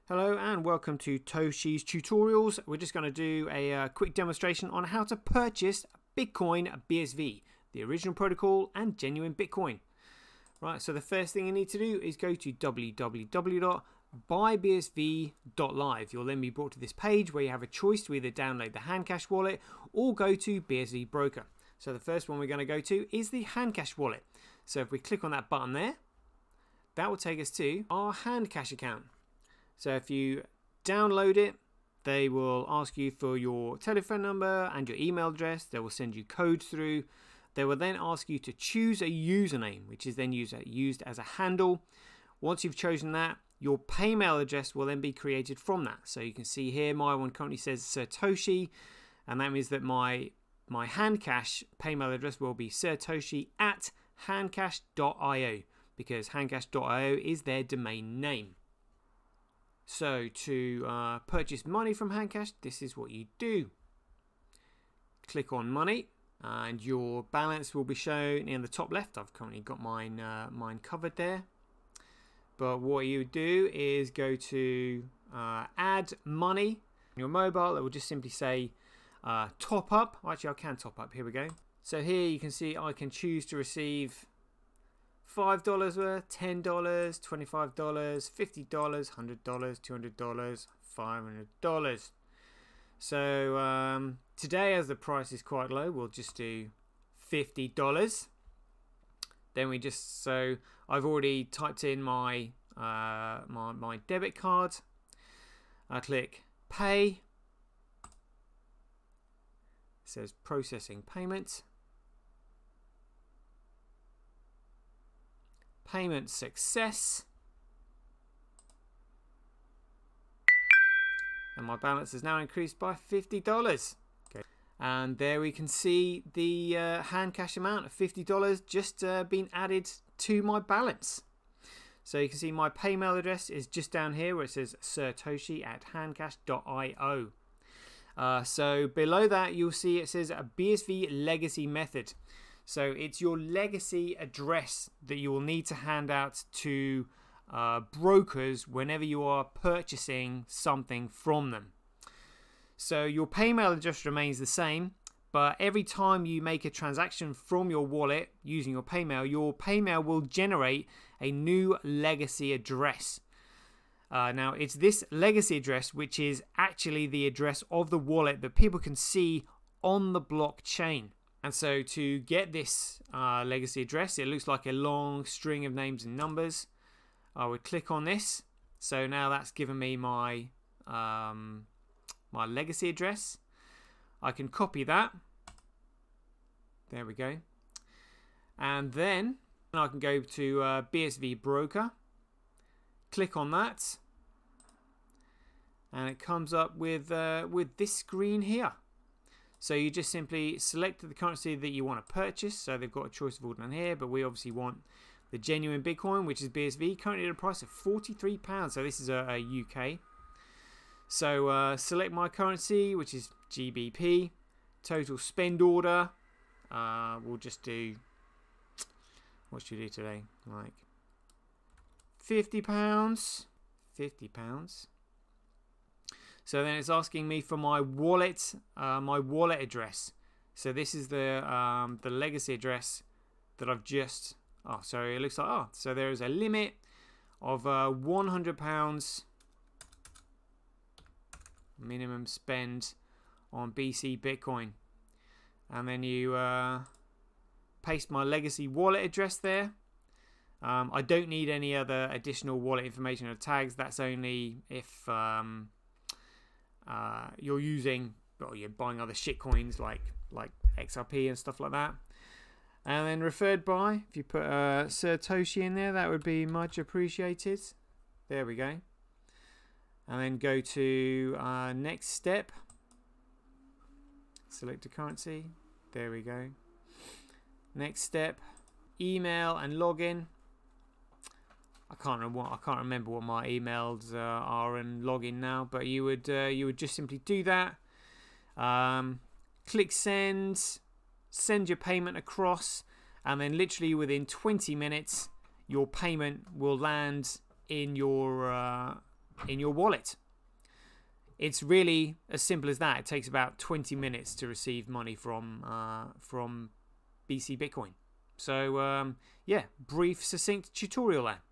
Hello and welcome to Toshi's Tutorials. We're just going to do a quick demonstration on how to purchase Bitcoin BSV, the original protocol and genuine Bitcoin. Right, so the first thing you need to do is go to www.buybsv.live. You'll then be brought to this page where you have a choice to either download the Handcash wallet or go to BSV broker. So the first one we're going to go to is the Handcash wallet. So if we click on that button there, that will take us to our Handcash account. So if you download it, they will ask you for your telephone number and your email address. They will send you codes through. They will then ask you to choose a username, which is then used as a handle. Once you've chosen that, your PayMail address will then be created from that. So you can see here, my one currently says Toshi, and that means that my Handcash PayMail address will be Toshi@handcash.io, because handcash.io is their domain name. So to purchase money from Handcash, this is what you do. Click on money and your balance will be shown in the top left. I've currently got mine covered there. But what you do is go to add money on your mobile. It will just simply say top up. Actually, I can top up. Here we go. So here you can see I can choose to receive $5 worth, $10, $25, $50, $100, $200, $500. So today, as the price is quite low, we'll just do $50. Then I've already typed in my my debit card. I click pay. It says processing payment. Payment success, and my balance is now increased by $50. Okay. And there we can see the Handcash amount of $50 just been added to my balance. So you can see my PayMail address is just down here where it says Toshi@handcash.io. So below that you'll see it says a BSV legacy method. So it's your legacy address that you will need to hand out to brokers whenever you are purchasing something from them. So your PayMail address remains the same, but every time you make a transaction from your wallet using your PayMail will generate a new legacy address. Now it's this legacy address which is actually the address of the wallet that people can see on the blockchain. And so to get this legacy address, it looks like a long string of names and numbers. I would click on this. So now that's given me my my legacy address. I can copy that. There we go. And then I can go to BSV broker. Click on that, and it comes up with this screen here. So you just simply select the currency that you want to purchase. So they've got a choice of all down here, but we obviously want the genuine Bitcoin, which is BSV, currently at a price of £43. So this is a UK. So select my currency, which is GBP. Total spend order. We'll just do, what should we do today? Like £50. £50. So then it's asking me for my wallet address. So this is the legacy address that I've just. Oh, sorry. It looks like so there is a limit of £100 minimum spend on BC Bitcoin, and then you paste my legacy wallet address there. I don't need any other additional wallet information or tags. That's only if you're you're buying other shit coins like XRP and stuff like that. And then referred by, if you put Sir Toshi in there, that would be much appreciated. There we go. And then go to next step. Select a currency. There we go. Next step, email and login. I can't remember what my emails are and login now, but you would just simply do that. Click send your payment across, and then literally within 20 minutes your payment will land in your in your wallet. It's really as simple as that. It takes about 20 minutes to receive money from BC Bitcoin. So yeah, brief, succinct tutorial there.